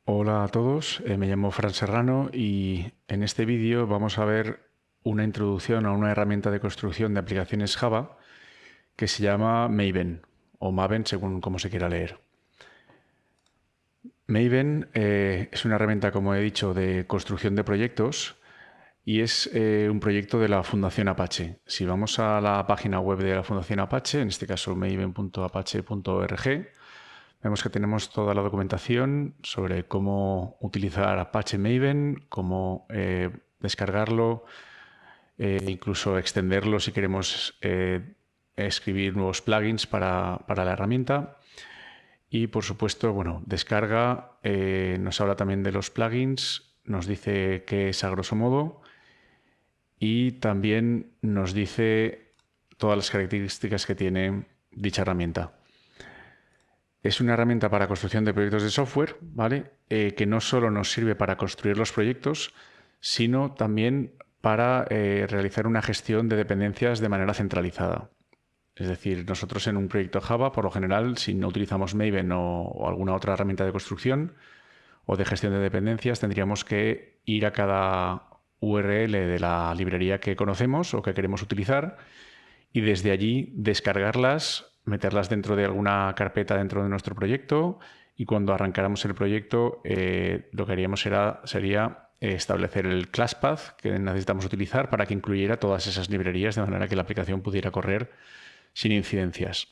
Hola a todos, me llamo Fran Serrano y en este vídeo vamos a ver una introducción a una herramienta de construcción de aplicaciones Java que se llama Maven o Maven según cómo se quiera leer. Maven es una herramienta, como he dicho, de construcción de proyectos y es un proyecto de la Fundación Apache. Si vamos a la página web de la Fundación Apache, en este caso maven.apache.org, vemos que tenemos toda la documentación sobre cómo utilizar Apache Maven, cómo descargarlo, incluso extenderlo si queremos escribir nuevos plugins para la herramienta. Y por supuesto, bueno, descarga, nos habla también de los plugins, nos dice qué es a grosso modo y también nos dice todas las características que tiene dicha herramienta. Es una herramienta para construcción de proyectos de software, ¿vale? Que no solo nos sirve para construir los proyectos, sino también para realizar una gestión de dependencias de manera centralizada. Es decir, nosotros en un proyecto Java, por lo general, si no utilizamos Maven o alguna otra herramienta de construcción o de gestión de dependencias, tendríamos que ir a cada URL de la librería que conocemos o que queremos utilizar y desde allí descargarlas, meterlas dentro de alguna carpeta dentro de nuestro proyecto y cuando arrancáramos el proyecto lo que haríamos sería establecer el class path que necesitamos utilizar para que incluyera todas esas librerías de manera que la aplicación pudiera correr sin incidencias.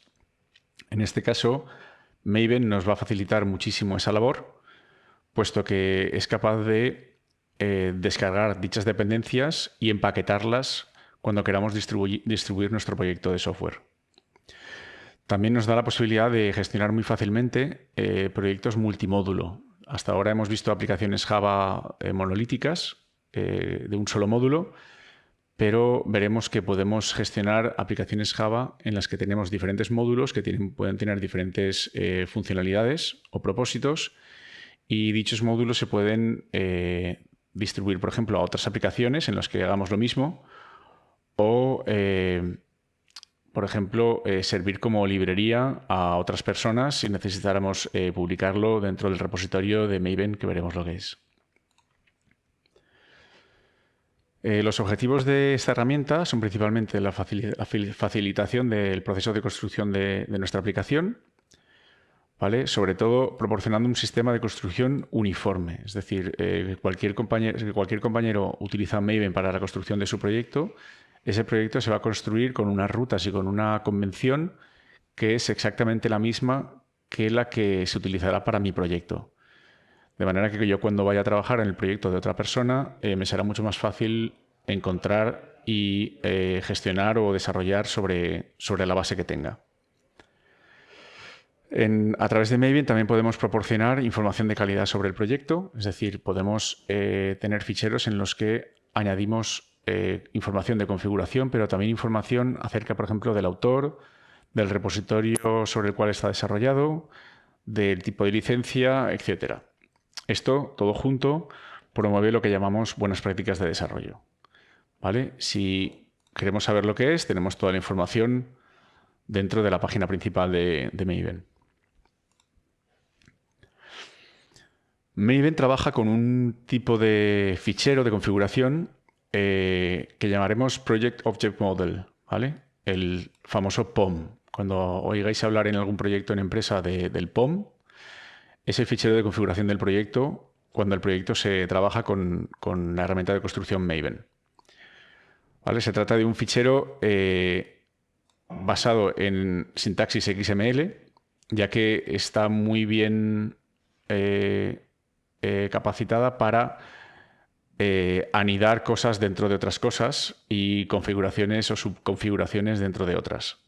En este caso, Maven nos va a facilitar muchísimo esa labor, puesto que es capaz de descargar dichas dependencias y empaquetarlas cuando queramos distribuir nuestro proyecto de software. También nos da la posibilidad de gestionar muy fácilmente proyectos multimódulo. Hasta ahora hemos visto aplicaciones Java monolíticas de un solo módulo, pero veremos que podemos gestionar aplicaciones Java en las que tenemos diferentes módulos que pueden tener diferentes funcionalidades o propósitos y dichos módulos se pueden distribuir, por ejemplo, a otras aplicaciones en las que hagamos lo mismo o por ejemplo, servir como librería a otras personas si necesitáramos publicarlo dentro del repositorio de Maven, que veremos lo que es. Los objetivos de esta herramienta son principalmente la facilitación del proceso de construcción de nuestra aplicación, ¿vale? Sobre todo proporcionando un sistema de construcción uniforme. Es decir, cualquier compañero utiliza Maven para la construcción de su proyecto, ese proyecto se va a construir con unas rutas y con una convención que es exactamente la misma que la que se utilizará para mi proyecto. De manera que yo cuando vaya a trabajar en el proyecto de otra persona me será mucho más fácil encontrar y gestionar o desarrollar sobre la base que tenga. A través de Maven también podemos proporcionar información de calidad sobre el proyecto, es decir, podemos tener ficheros en los que añadimos información de configuración, pero también información acerca, por ejemplo, del autor, del repositorio sobre el cual está desarrollado, del tipo de licencia, etc. Esto, todo junto, promueve lo que llamamos buenas prácticas de desarrollo, ¿vale? Si queremos saber lo que es, tenemos toda la información dentro de la página principal de Maven. Maven trabaja con un tipo de fichero de configuración que llamaremos Project Object Model, ¿vale? El famoso POM. Cuando oigáis hablar en algún proyecto en empresa del POM, es el fichero de configuración del proyecto cuando el proyecto se trabaja con la herramienta de construcción Maven. ¿Vale? Se trata de un fichero basado en sintaxis XML, ya que está muy bien capacitada para anidar cosas dentro de otras cosas y configuraciones o subconfiguraciones dentro de otras.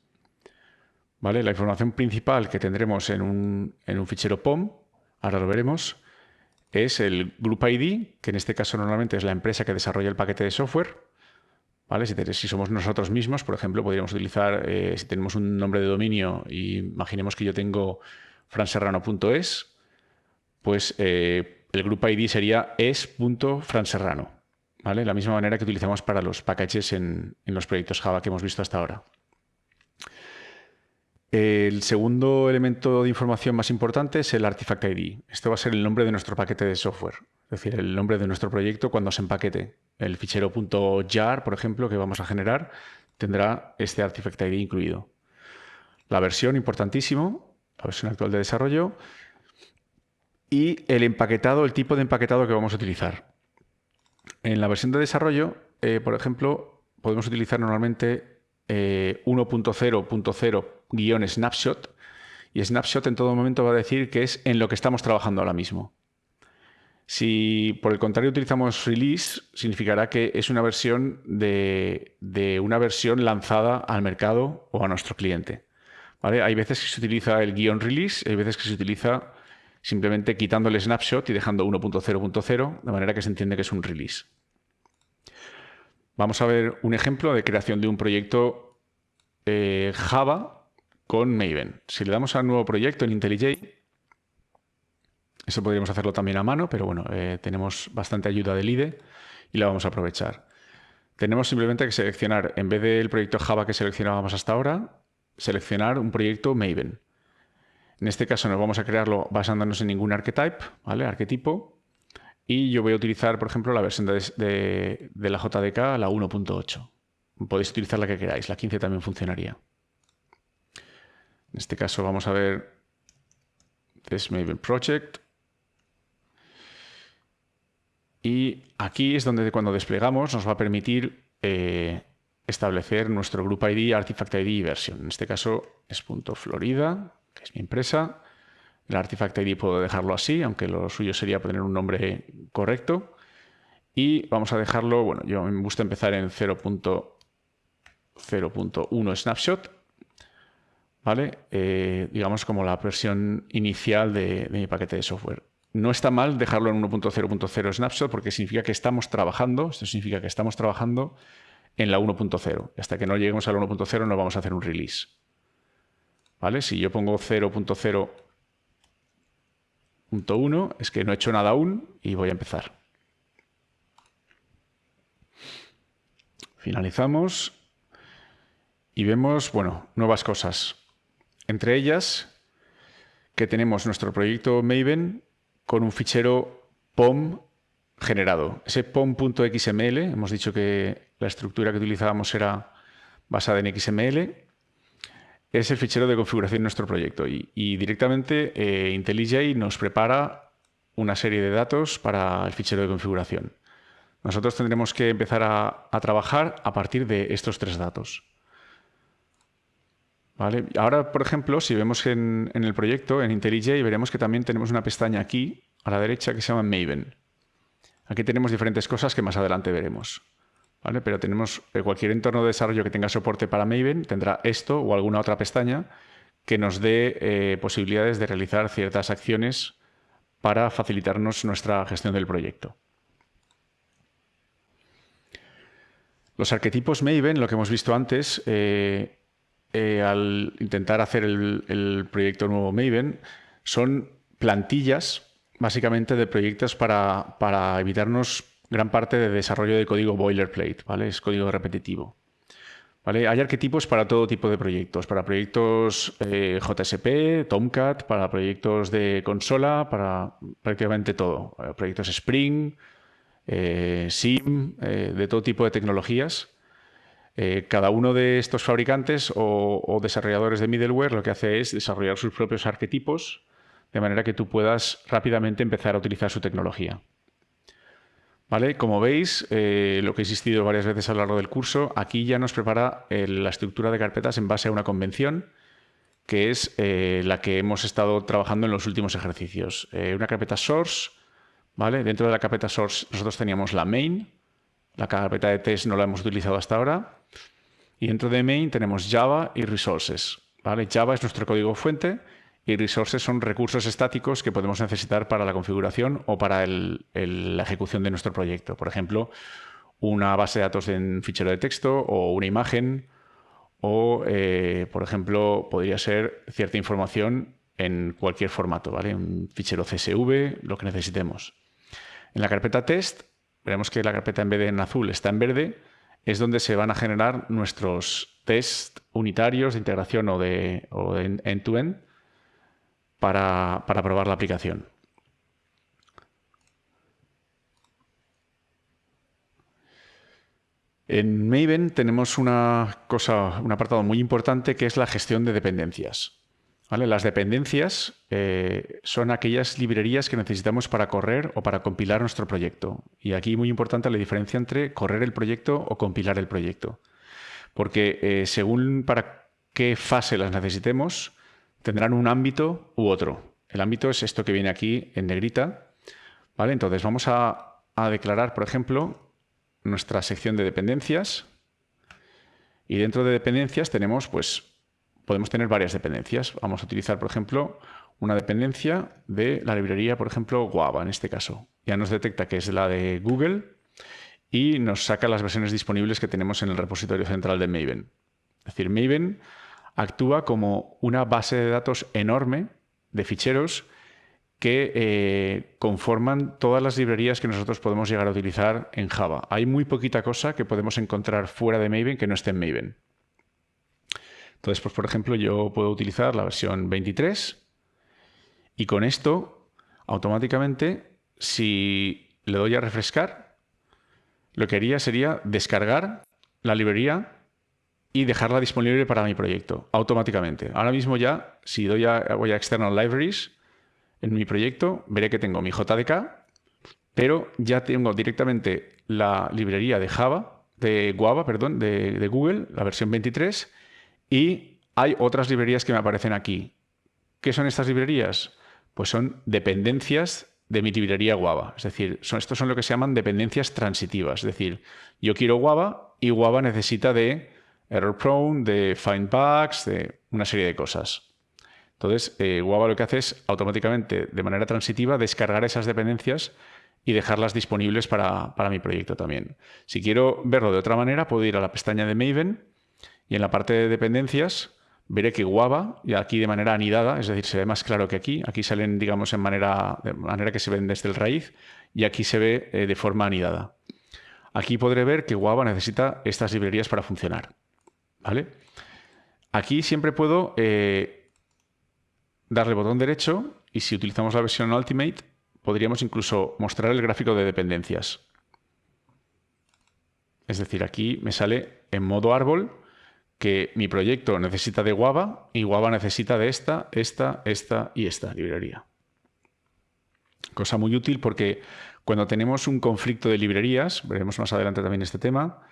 ¿Vale? La información principal que tendremos en un fichero POM, ahora lo veremos, es el Group ID, que en este caso normalmente es la empresa que desarrolla el paquete de software. ¿Vale? Si somos nosotros mismos, por ejemplo, podríamos utilizar, si tenemos un nombre de dominio y imaginemos que yo tengo franserrano.es, pues el Group ID sería es.franserrano. ¿Vale? La misma manera que utilizamos para los packages en los proyectos Java que hemos visto hasta ahora. El segundo elemento de información más importante es el Artifact ID. Este va a ser el nombre de nuestro paquete de software, es decir, el nombre de nuestro proyecto cuando se empaquete. El fichero .jar, por ejemplo, que vamos a generar, tendrá este Artifact ID incluido. La versión, importantísimo, la versión actual de desarrollo, y el empaquetado, el tipo de empaquetado que vamos a utilizar. En la versión de desarrollo, por ejemplo, podemos utilizar normalmente 1.0.0-snapshot, y snapshot en todo momento va a decir que es en lo que estamos trabajando ahora mismo. Si por el contrario utilizamos release, significará que es una versión de una versión lanzada al mercado o a nuestro cliente. ¿Vale? Hay veces que se utiliza el guión release, hay veces que se utiliza simplemente quitando el snapshot y dejando 1.0.0, de manera que se entiende que es un release. Vamos a ver un ejemplo de creación de un proyecto Java con Maven. Si le damos a nuevo proyecto en IntelliJ, eso podríamos hacerlo también a mano, pero bueno, tenemos bastante ayuda del IDE y la vamos a aprovechar. Tenemos simplemente que seleccionar, en vez del proyecto Java que seleccionábamos hasta ahora, seleccionar un proyecto Maven. En este caso nos vamos a crearlo basándonos en ningún archetype, ¿vale? Arquetipo. Y yo voy a utilizar, por ejemplo, la versión de la JDK, la 1.8. Podéis utilizar la que queráis, la 15 también funcionaría. En este caso vamos a ver This Maven Project. Y aquí es donde cuando desplegamos nos va a permitir establecer nuestro Group ID, Artifact ID y Version. En este caso es .florida, que es mi empresa. El Artifact ID puedo dejarlo así, aunque lo suyo sería poner un nombre correcto. Y vamos a dejarlo, bueno, yo me gusta empezar en 0.0.1 snapshot, ¿vale? Digamos como la versión inicial de mi paquete de software. No está mal dejarlo en 1.0.0 snapshot porque significa que estamos trabajando, esto significa que estamos trabajando en la 1.0. Hasta que no lleguemos al 1.0 no vamos a hacer un release. ¿Vale? Si yo pongo 0.0.1 es que no he hecho nada aún y voy a empezar. Finalizamos y vemos, bueno, nuevas cosas. Entre ellas, que tenemos nuestro proyecto Maven con un fichero POM generado. Ese pom.xml, hemos dicho que la estructura que utilizábamos era basada en XML, es el fichero de configuración de nuestro proyecto. Y directamente IntelliJ nos prepara una serie de datos para el fichero de configuración. Nosotros tendremos que empezar a trabajar a partir de estos tres datos. ¿Vale? Ahora, por ejemplo, si vemos en el proyecto, en IntelliJ, veremos que también tenemos una pestaña aquí, a la derecha, que se llama Maven. Aquí tenemos diferentes cosas que más adelante veremos. ¿Vale? Pero tenemos cualquier entorno de desarrollo que tenga soporte para Maven, tendrá esto o alguna otra pestaña que nos dé posibilidades de realizar ciertas acciones para facilitarnos nuestra gestión del proyecto. Los arquetipos Maven, lo que hemos visto antes, al intentar hacer el proyecto nuevo Maven, son plantillas básicamente de proyectos para evitarnos gran parte de desarrollo de código boilerplate, ¿vale? Es código repetitivo. ¿Vale? Hay arquetipos para todo tipo de proyectos, para proyectos JSP, Tomcat, para proyectos de consola, para prácticamente todo. Proyectos Spring, SIM, de todo tipo de tecnologías. Cada uno de estos fabricantes o desarrolladores de middleware lo que hace es desarrollar sus propios arquetipos de manera que tú puedas rápidamente empezar a utilizar su tecnología. ¿Vale? Como veis, lo que he insistido varias veces a lo largo del curso, aquí ya nos prepara la estructura de carpetas en base a una convención que es la que hemos estado trabajando en los últimos ejercicios. Una carpeta source, ¿vale? Dentro de la carpeta source nosotros teníamos la main, la carpeta de test no la hemos utilizado hasta ahora, y dentro de main tenemos Java y resources, ¿vale? Java es nuestro código fuente y resources son recursos estáticos que podemos necesitar para la configuración o para la ejecución de nuestro proyecto. Por ejemplo, una base de datos en fichero de texto o una imagen o, por ejemplo, podría ser cierta información en cualquier formato, ¿vale? Un fichero CSV, lo que necesitemos. En la carpeta test, veremos que la carpeta en vez de en azul está en verde, es donde se van a generar nuestros test unitarios de integración o de end-to-end para probar la aplicación. En Maven tenemos un apartado muy importante que es la gestión de dependencias. ¿Vale? Las dependencias son aquellas librerías que necesitamos para correr o para compilar nuestro proyecto. Y aquí muy importante la diferencia entre correr el proyecto o compilar el proyecto. Porque según para qué fase las necesitemos, tendrán un ámbito u otro. El ámbito es esto que viene aquí en negrita. ¿Vale? Entonces vamos a declarar, por ejemplo, nuestra sección de dependencias. Y dentro de dependencias tenemos, podemos tener varias dependencias. Vamos a utilizar, por ejemplo, una dependencia de la librería, por ejemplo, Guava, en este caso. Ya nos detecta que es la de Google y nos saca las versiones disponibles que tenemos en el repositorio central de Maven. Es decir, Maven actúa como una base de datos enorme de ficheros que conforman todas las librerías que nosotros podemos llegar a utilizar en Java. Hay muy poquita cosa que podemos encontrar fuera de Maven que no esté en Maven. Entonces, pues, por ejemplo, yo puedo utilizar la versión 23 y con esto, automáticamente, si le doy a refrescar, lo que haría sería descargar la librería y dejarla disponible para mi proyecto, automáticamente. Ahora mismo ya, si voy a External Libraries, en mi proyecto veré que tengo mi JDK, pero ya tengo directamente la librería de Guava, de Google, la versión 23, y hay otras librerías que me aparecen aquí. ¿Qué son estas librerías? Pues son dependencias de mi librería Guava. Es decir, estos son lo que se llaman dependencias transitivas. Es decir, yo quiero Guava y Guava necesita de error prone, de find bugs, de una serie de cosas. Entonces, Guava lo que hace es automáticamente, de manera transitiva, descargar esas dependencias y dejarlas disponibles para mi proyecto también. Si quiero verlo de otra manera, puedo ir a la pestaña de Maven y en la parte de dependencias veré que Guava, y aquí de manera anidada, es decir, se ve más claro que aquí. Aquí salen, digamos, de manera que se ven desde el raíz y aquí se ve de forma anidada. Aquí podré ver que Guava necesita estas librerías para funcionar. ¿Vale? Aquí siempre puedo darle botón derecho y si utilizamos la versión Ultimate podríamos incluso mostrar el gráfico de dependencias. Es decir, aquí me sale en modo árbol que mi proyecto necesita de Guava y Guava necesita de esta y esta librería. Cosa muy útil porque cuando tenemos un conflicto de librerías, veremos más adelante también este tema,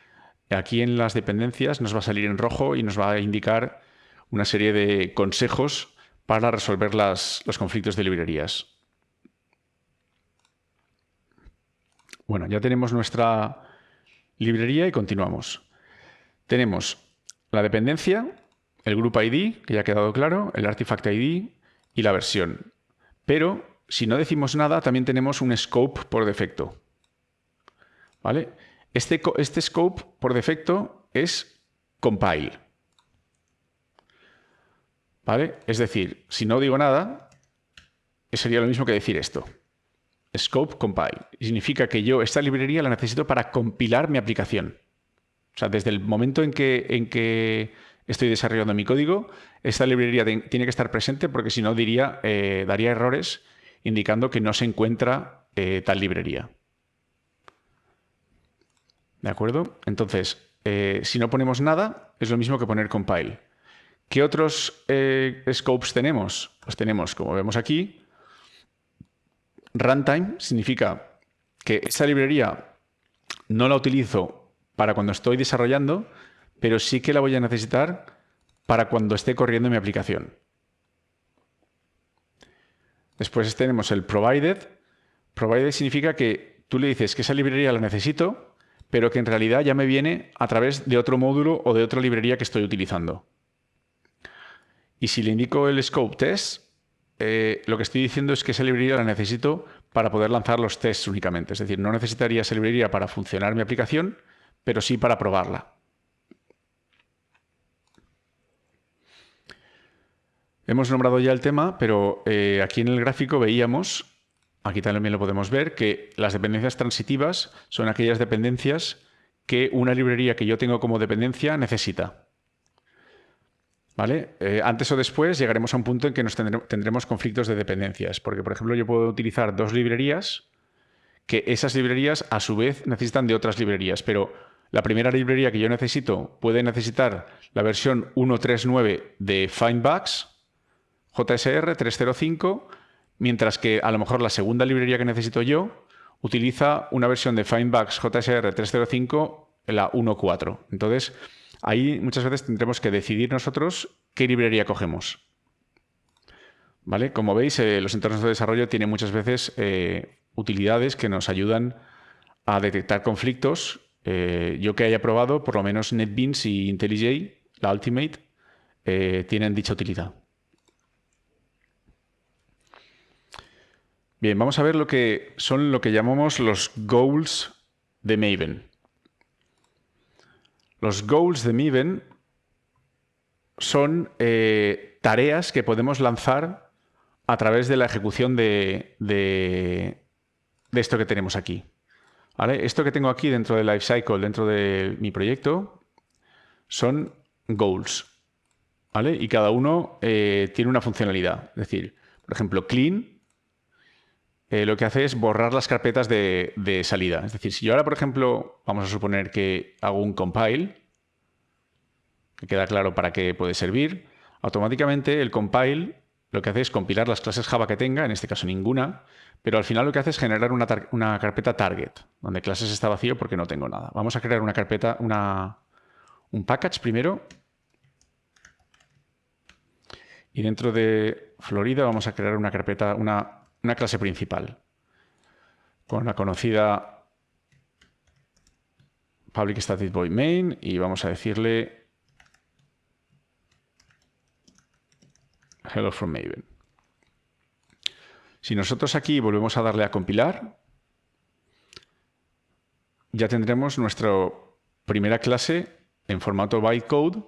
aquí en las dependencias nos va a salir en rojo y nos va a indicar una serie de consejos para resolver los conflictos de librerías. Bueno, ya tenemos nuestra librería y continuamos. Tenemos la dependencia, el group ID, que ya ha quedado claro, el artifact ID y la versión. Pero si no decimos nada, también tenemos un scope por defecto. ¿Vale? Este scope por defecto es compile. ¿Vale? Es decir, si no digo nada, sería lo mismo que decir esto. Scope compile. Y significa que yo esta librería la necesito para compilar mi aplicación. O sea, desde el momento en que estoy desarrollando mi código, esta librería tiene que estar presente porque si no daría errores indicando que no se encuentra tal librería. ¿De acuerdo? Entonces, si no ponemos nada, es lo mismo que poner compile. ¿Qué otros scopes tenemos? Pues tenemos, como vemos aquí, runtime significa que esta librería no la utilizo para cuando estoy desarrollando, pero sí que la voy a necesitar para cuando esté corriendo mi aplicación. Después tenemos el provided. Provided significa que tú le dices que esa librería la necesito, pero que en realidad ya me viene a través de otro módulo o de otra librería que estoy utilizando. Y si le indico el scope test, lo que estoy diciendo es que esa librería la necesito para poder lanzar los tests únicamente. Es decir, no necesitaría esa librería para funcionar mi aplicación, pero sí para probarla. Hemos nombrado ya el tema, pero aquí en el gráfico veíamos, aquí también lo podemos ver, que las dependencias transitivas son aquellas dependencias que una librería que yo tengo como dependencia necesita. ¿Vale? Antes o después llegaremos a un punto en que tendremos conflictos de dependencias, porque, por ejemplo, yo puedo utilizar dos librerías que esas librerías a su vez necesitan de otras librerías, pero la primera librería que yo necesito puede necesitar la versión 1.3.9 de Findbugs, JSR 3.05, mientras que a lo mejor la segunda librería que necesito yo utiliza una versión de Findbugs JSR 3.05, la 1.4. Entonces, ahí muchas veces tendremos que decidir nosotros qué librería cogemos. ¿Vale? Como veis, los entornos de desarrollo tienen muchas veces utilidades que nos ayudan a detectar conflictos. Yo que haya probado, por lo menos NetBeans y IntelliJ, la Ultimate, tienen dicha utilidad. Bien, vamos a ver lo que son lo que llamamos los goals de Maven. Los goals de Maven son tareas que podemos lanzar a través de la ejecución de esto que tenemos aquí. ¿Vale? Esto que tengo aquí dentro del lifecycle, dentro de mi proyecto, son goals. ¿Vale? Y cada uno tiene una funcionalidad. Es decir, por ejemplo, clean lo que hace es borrar las carpetas de salida. Es decir, si yo ahora, por ejemplo, vamos a suponer que hago un compile, que queda claro para qué puede servir, automáticamente el compile lo que hace es compilar las clases Java que tenga, en este caso ninguna, pero al final lo que hace es generar una carpeta target, donde clases está vacío porque no tengo nada. Vamos a crear una carpeta, un package primero, y dentro de Florida vamos a crear una carpeta, una clase principal con la conocida public static void main y vamos a decirle hello from Maven. Si nosotros aquí volvemos a darle a compilar, ya tendremos nuestra primera clase en formato bytecode,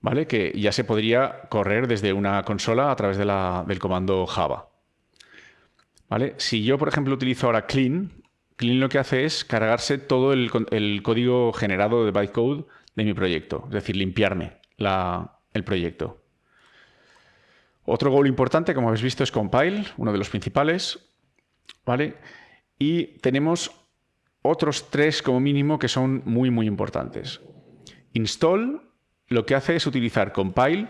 ¿vale? Que ya se podría correr desde una consola a través del comando Java. ¿Vale? Si yo, por ejemplo, utilizo ahora clean lo que hace es cargarse todo el código generado de bytecode de mi proyecto, es decir, limpiarme el proyecto. Otro goal importante, como habéis visto, es compile, uno de los principales. ¿Vale? Y tenemos otros tres como mínimo que son muy, muy importantes. Install lo que hace es utilizar compile,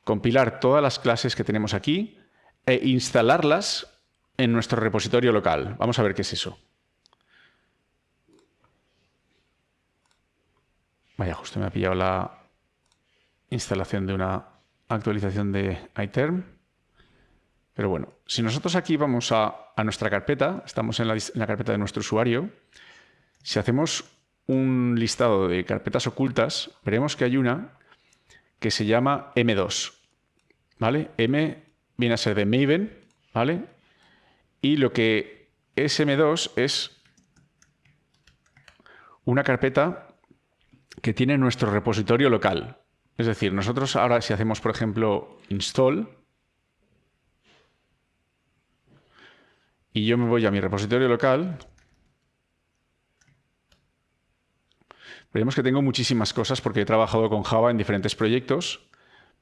compilar todas las clases que tenemos aquí e instalarlas en nuestro repositorio local. Vamos a ver qué es eso. Vaya, justo me ha pillado la instalación de una actualización de iTerm. Pero bueno, si nosotros aquí vamos a nuestra carpeta, estamos en la carpeta de nuestro usuario, si hacemos un listado de carpetas ocultas, veremos que hay una que se llama M2. ¿Vale? M viene a ser de Maven, ¿vale? Y lo que es M2 es una carpeta que tiene nuestro repositorio local. Es decir, nosotros ahora si hacemos, por ejemplo, install, y yo me voy a mi repositorio local, veremos que tengo muchísimas cosas porque he trabajado con Java en diferentes proyectos,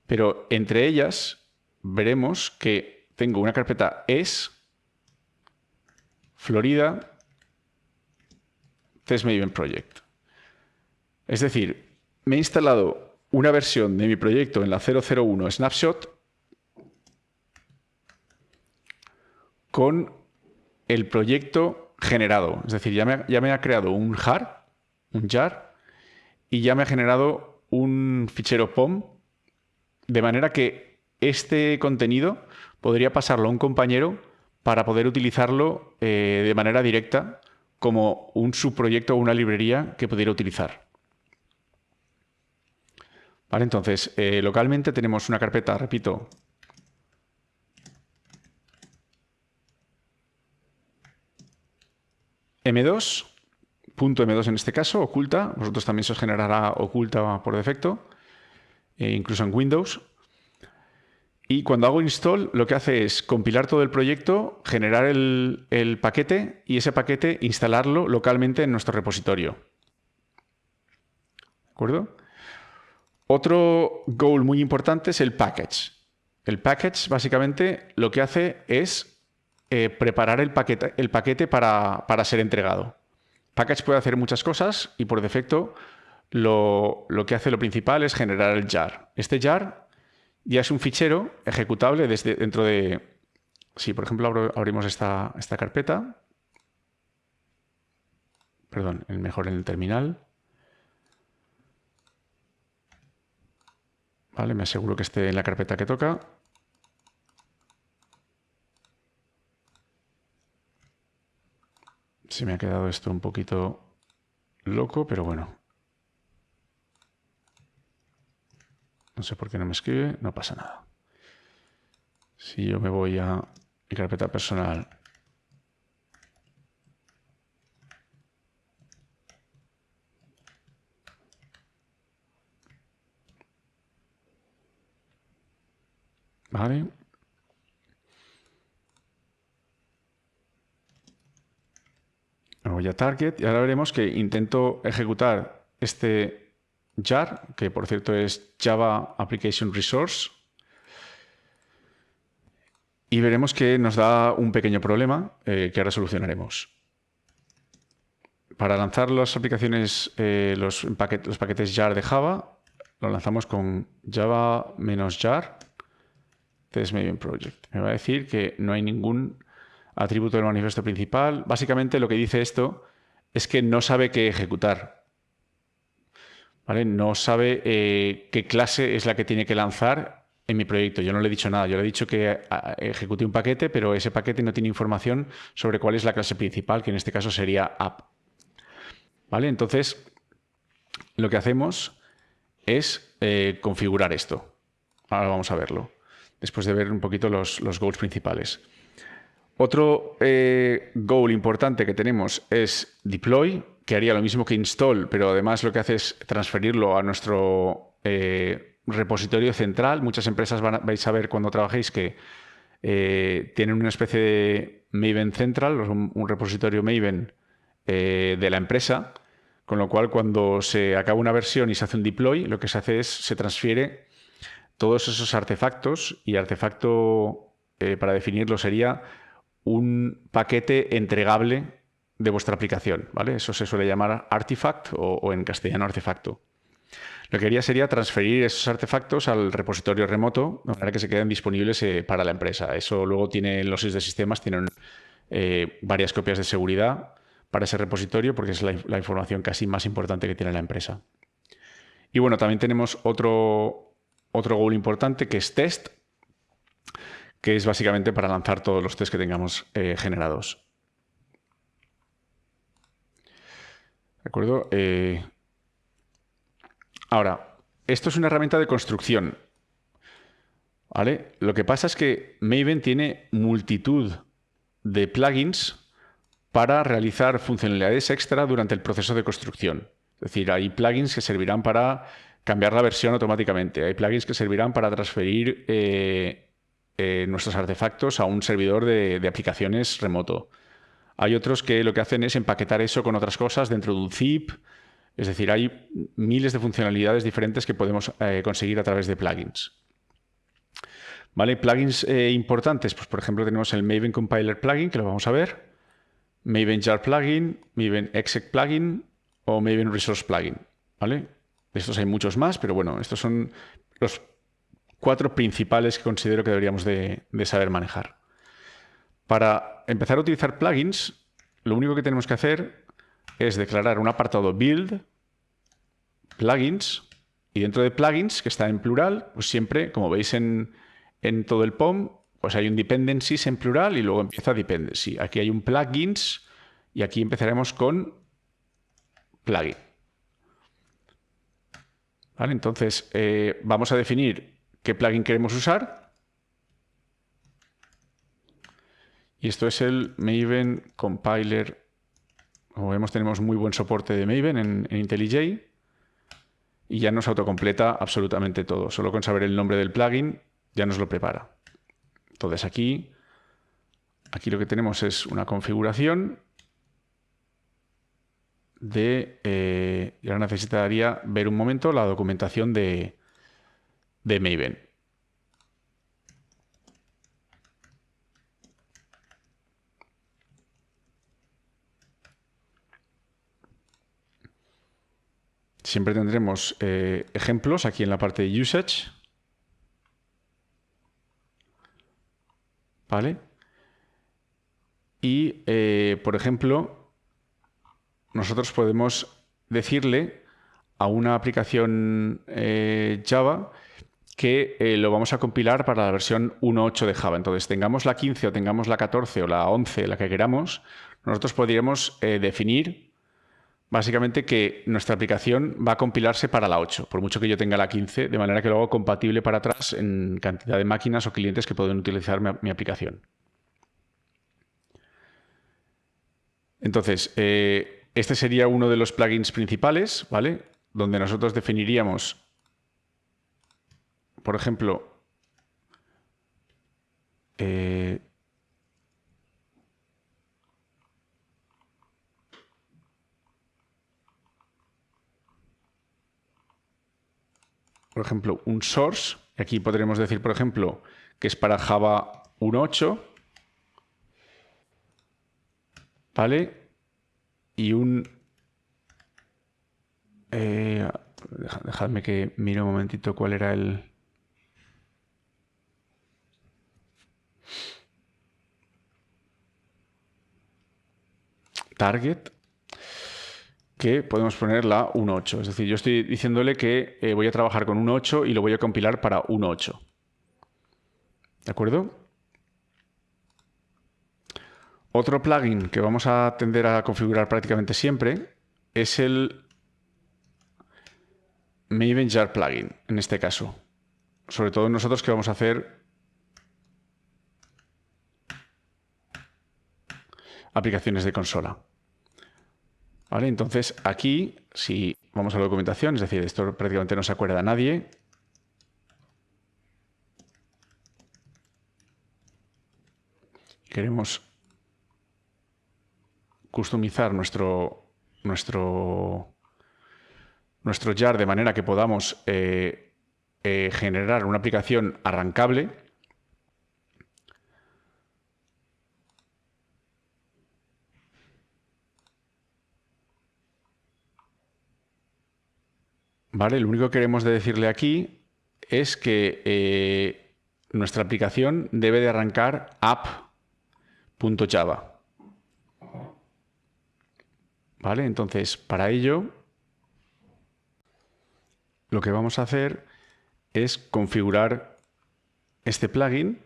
pero entre ellas veremos que tengo una carpeta es Florida Test Maven Project. Es decir, me he instalado una versión de mi proyecto en la 001 Snapshot con el proyecto generado. Es decir, ya me ha creado un jar, y ya me ha generado un fichero POM, de manera que este contenido podría pasarlo a un compañero para poder utilizarlo de manera directa como un subproyecto o una librería que pudiera utilizar. Vale, entonces, localmente tenemos una carpeta, repito, M2, punto M2 en este caso, oculta. Vosotros también se os generará oculta por defecto, incluso en Windows. Y cuando hago install, lo que hace es compilar todo el proyecto, generar el paquete y ese paquete instalarlo localmente en nuestro repositorio. ¿De acuerdo? Otro goal muy importante es el package. El package básicamente lo que hace es preparar el paquete para ser entregado. Package puede hacer muchas cosas y por defecto lo que hace lo principal es generar el jar. Este jar ya es un fichero ejecutable desde dentro de... Si, por ejemplo, abrimos esta carpeta, perdón, mejor en el terminal. Vale, me aseguro que esté en la carpeta que toca. Se me ha quedado esto un poquito loco, pero bueno. No sé por qué no me escribe, no pasa nada. Si yo me voy a mi carpeta personal, vale. Me voy a Target y ahora veremos que intento ejecutar este jar, que por cierto es Java Application Resource, y veremos que nos da un pequeño problema que ahora solucionaremos. Para lanzar las aplicaciones, los paquetes jar de Java, lo lanzamos con java-jar test Maven project. Me va a decir que no hay ningún atributo del manifiesto principal. Básicamente lo que dice esto es que no sabe qué ejecutar. ¿Vale? No sabe qué clase es la que tiene que lanzar en mi proyecto. Yo no le he dicho nada. Yo le he dicho que ejecute un paquete, pero ese paquete no tiene información sobre cuál es la clase principal, que en este caso sería app. ¿Vale? Entonces, lo que hacemos es configurar esto. Ahora vamos a verlo, después de ver un poquito los goals principales. Otro goal importante que tenemos es deploy, que haría lo mismo que install, pero además lo que hace es transferirlo a nuestro repositorio central. Muchas empresas vais a ver cuando trabajéis que tienen una especie de Maven Central, un repositorio Maven de la empresa, con lo cual cuando se acaba una versión y se hace un deploy, lo que se hace es se transfiere todos esos artefactos, y artefacto, para definirlo, sería un paquete entregable de vuestra aplicación, ¿vale? Eso se suele llamar artifact o en castellano artefacto. Lo que haría sería transferir esos artefactos al repositorio remoto de manera que se queden disponibles para la empresa. Eso luego los de sistemas tienen varias copias de seguridad para ese repositorio porque es la información casi más importante que tiene la empresa. Y bueno, también tenemos otro goal importante que es test, que es básicamente para lanzar todos los tests que tengamos generados. ¿De acuerdo? Ahora, esto es una herramienta de construcción, ¿vale? Lo que pasa es que Maven tiene multitud de plugins para realizar funcionalidades extra durante el proceso de construcción. Es decir, hay plugins que servirán para cambiar la versión automáticamente. Hay plugins que servirán para transferir nuestros artefactos a un servidor de aplicaciones remoto. Hay otros que lo que hacen es empaquetar eso con otras cosas dentro de un zip. Es decir, hay miles de funcionalidades diferentes que podemos conseguir a través de plugins. ¿Vale? Plugins importantes, pues por ejemplo tenemos el Maven Compiler plugin, que lo vamos a ver, Maven Jar plugin, Maven Exec plugin o Maven Resource plugin. ¿Vale? De estos hay muchos más, pero bueno, estos son los 4 principales que considero que deberíamos de saber manejar. Para empezar a utilizar plugins, lo único que tenemos que hacer es declarar un apartado build, plugins, y dentro de plugins, que está en plural, pues siempre, como veis en todo el POM, pues hay un dependencies en plural y luego empieza dependency. Aquí hay un plugins y aquí empezaremos con plugin. ¿Vale? Entonces, vamos a definir qué plugin queremos usar. Y esto es el Maven Compiler. Como vemos, tenemos muy buen soporte de Maven en IntelliJ. Y ya nos autocompleta absolutamente todo. Solo con saber el nombre del plugin ya nos lo prepara. Entonces aquí lo que tenemos es una configuración de... y ahora necesitaría ver un momento la documentación de de Maven. Siempre tendremos ejemplos aquí en la parte de Usage. ¿Vale? Y, por ejemplo, nosotros podemos decirle a una aplicación Java que lo vamos a compilar para la versión 1.8 de Java. Entonces, tengamos la 15 o tengamos la 14 o la 11, la que queramos, nosotros podríamos definir básicamente que nuestra aplicación va a compilarse para la 8, por mucho que yo tenga la 15, de manera que lo hago compatible para atrás en cantidad de máquinas o clientes que pueden utilizar mi aplicación. Entonces, este sería uno de los plugins principales, ¿vale? Donde nosotros definiríamos, por ejemplo, un source. Aquí podremos decir, por ejemplo, que es para Java 1.8, ¿vale? Y un... dejadme que mire un momentito cuál era el... target, que podemos poner la 1.8. Es decir, yo estoy diciéndole que voy a trabajar con 1.8 y lo voy a compilar para 1.8. ¿De acuerdo? Otro plugin que vamos a tender a configurar prácticamente siempre es el Maven Jar plugin, en este caso. Sobre todo nosotros que vamos a hacer aplicaciones de consola. ¿Vale? Entonces, aquí, si vamos a la documentación, es decir, esto prácticamente no se acuerda a nadie. Queremos customizar nuestro jar de manera que podamos generar una aplicación arrancable. ¿Vale? Lo único que queremos decirle aquí es que nuestra aplicación debe de arrancar app.java. ¿Vale? Entonces, para ello, lo que vamos a hacer es configurar este plugin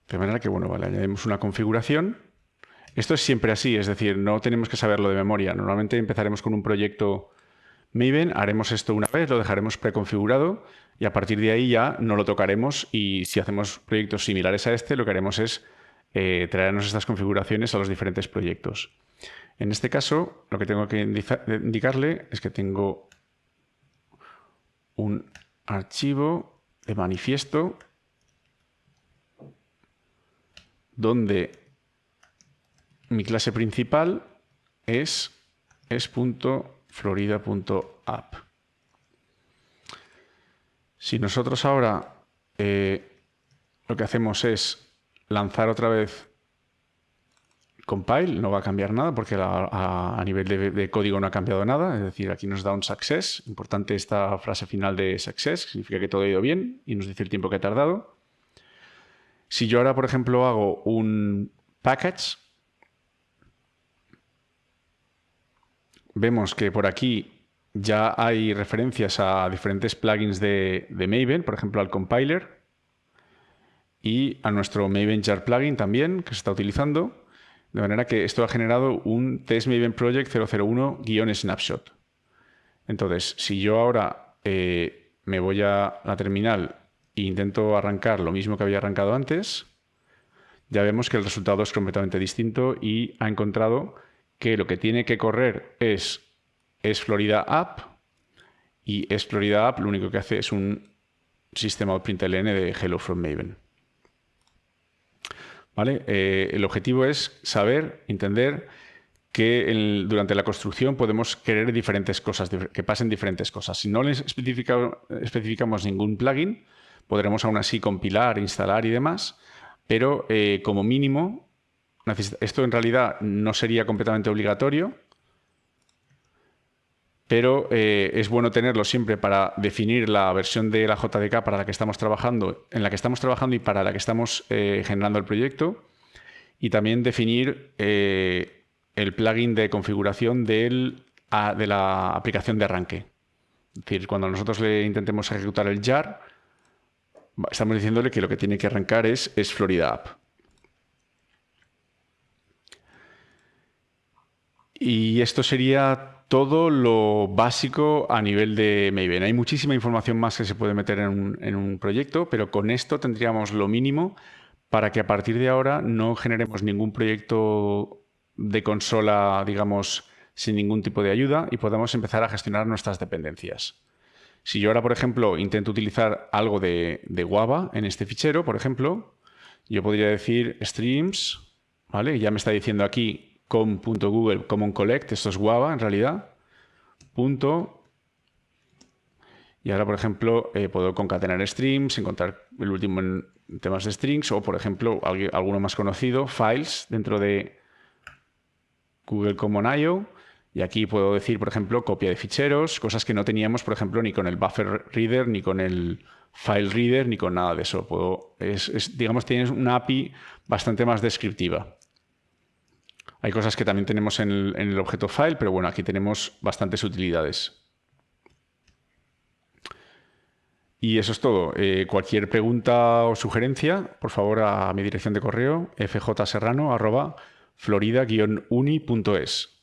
de manera que, bueno, vale, añadimos una configuración. Esto es siempre así, es decir, no tenemos que saberlo de memoria. Normalmente empezaremos con un proyecto Maven, haremos esto una vez, lo dejaremos preconfigurado y a partir de ahí ya no lo tocaremos, y si hacemos proyectos similares a este, lo que haremos es traernos estas configuraciones a los diferentes proyectos. En este caso, lo que tengo que indicarle es que tengo un archivo de manifiesto donde mi clase principal es .florida.app. Si nosotros ahora lo que hacemos es lanzar otra vez compile, no va a cambiar nada porque a nivel de código no ha cambiado nada. Es decir, aquí nos da un success. Importante esta frase final de success, significa que todo ha ido bien y nos dice el tiempo que ha tardado. Si yo ahora, por ejemplo, hago un package, vemos que por aquí ya hay referencias a diferentes plugins de Maven, por ejemplo al compiler y a nuestro Maven Jar plugin también, que se está utilizando, de manera que esto ha generado un test Maven project 001-snapshot. Entonces, si yo ahora me voy a la terminal e intento arrancar lo mismo que había arrancado antes, ya vemos que el resultado es completamente distinto y ha encontrado que lo que tiene que correr es Florida App, y Florida App lo único que hace es un system.out.println de Hello from Maven. ¿Vale? El objetivo es saber, entender que durante la construcción podemos querer diferentes cosas, que pasen diferentes cosas. Si no les especificamos ningún plugin, podremos aún así compilar, instalar y demás, pero como mínimo, esto en realidad no sería completamente obligatorio, pero es bueno tenerlo siempre para definir la versión de la JDK para la que estamos trabajando, en la que estamos trabajando y para la que estamos generando el proyecto, y también definir el plugin de configuración de la aplicación de arranque. Es decir, cuando nosotros le intentemos ejecutar el jar, estamos diciéndole que lo que tiene que arrancar es Florida App. Y esto sería todo lo básico a nivel de Maven. Hay muchísima información más que se puede meter en un proyecto, pero con esto tendríamos lo mínimo para que a partir de ahora no generemos ningún proyecto de consola, digamos, sin ningún tipo de ayuda y podamos empezar a gestionar nuestras dependencias. Si yo ahora, por ejemplo, intento utilizar algo de Guava en este fichero, por ejemplo, yo podría decir streams, ¿vale? Y ya me está diciendo aquí com.google common collect, esto es Guava en realidad, punto. Y ahora, por ejemplo, puedo concatenar streams, encontrar el último en temas de strings o, por ejemplo, alguno más conocido, files dentro de Google Common I/O. Y aquí puedo decir, por ejemplo, copia de ficheros, cosas que no teníamos, por ejemplo, ni con el buffer reader, ni con el file reader, ni con nada de eso. Digamos, tienes una API bastante más descriptiva. Hay cosas que también tenemos en el objeto file, pero bueno, aquí tenemos bastantes utilidades. Y eso es todo. Cualquier pregunta o sugerencia, por favor, a mi dirección de correo fjserrano@florida-uni.es.